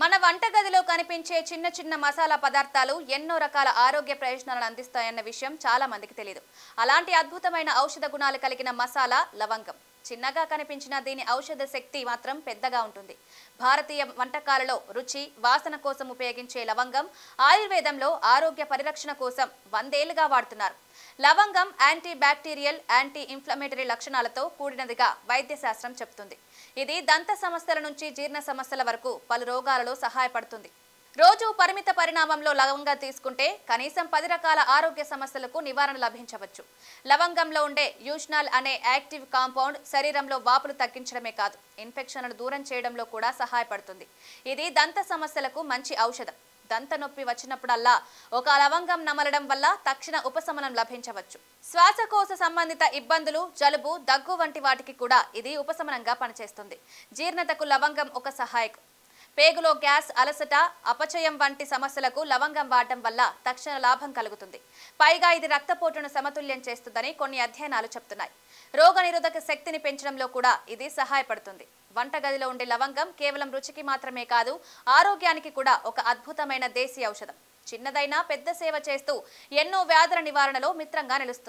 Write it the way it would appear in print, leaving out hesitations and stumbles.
మన వంటగదిలో కనిపించే చిన్న చిన్న మసాలా పదార్థాలు ఎన్నో రకాల ఆరోగ్య ప్రయోజనాలను అందిస్తాయన్న విషయం చాలా మందికి తెలియదు. అలాంటి అద్భుతమైన ఔషధ గుణాలు కలిగిన మసాలా లవంగం. చిన్నగా కనిపించిన దీని ఔషధ శక్తి మాత్రం పెద్దగా ఉంటుంది. భారతీయ వంటకాలలో రుచి, వాసన కోసం ఉపయోగించే లవంగం ఆయుర్వేదంలో ఆరోగ్య పరిరక్షణ కోసం 100 ఏళ్లుగా వాడుతున్నారు. లవంగం యాంటీ బ్యాక్టీరియల్, యాంటీ ఇన్ఫ్లమేటరీ లక్షణాలతో కూడినదిగా వైద్య శాస్త్రం చెబుతుంది. ఇది దంత సమస్యల నుంచి జీర్ణ సమస్యల వరకు పలు రోగాలలో సహాయపడుతుంది. రోజు పరిమిత పరిణామంలో లవంగం తీసుకుంటే కనీసం 10 రకాల ఆరోగ్య సమస్యలకు నివారణ లభించవచ్చు. లవంగంలో ఉండే యూష్నాల్ అనే యాక్టివ్ కాంపౌండ్ శరీరంలో వాపులు తగ్గించడమే కాదు, ఇన్ఫెక్షన్లను దూరం చేయడంలో కూడా సహాయపడుతుంది. ఇది దంత సమస్యలకు మంచి ఔషధం. దంత నొప్పి వచ్చినప్పుడల్లా ఒక లవంగం నమలడం వల్ల తక్షణ ఉపశమనం లభించవచ్చు. శ్వాసకోశ సంబంధిత ఇబ్బందులు, జలుబు, దగ్గు వంటి వాటికి కూడా ఇది ఉపశమనంగా పనిచేస్తుంది. జీర్ణతకు లవంగం ఒక సహాయకం. పేగులో గ్యాస్, అలసట, అపచయం వంటి సమస్యలకు లవంగం వాడటం వల్ల తక్షణ లాభం కలుగుతుంది. పైగా ఇది రక్తపోటును సమతుల్యం చేస్తుందని కొన్ని అధ్యయనాలు చెబుతున్నాయి. రోగనిరోధక శక్తిని పెంచడంలో కూడా ఇది సహాయపడుతుంది. వంటగదిలో ఉండే లవంగం కేవలం రుచికి మాత్రమే కాదు, ఆరోగ్యానికి కూడా ఒక అద్భుతమైన దేశీ ఔషధం. చిన్నదైనా పెద్ద సేవ చేస్తూ ఎన్నో వ్యాధుల నివారణలో మిత్రంగా నిలుస్తుంది.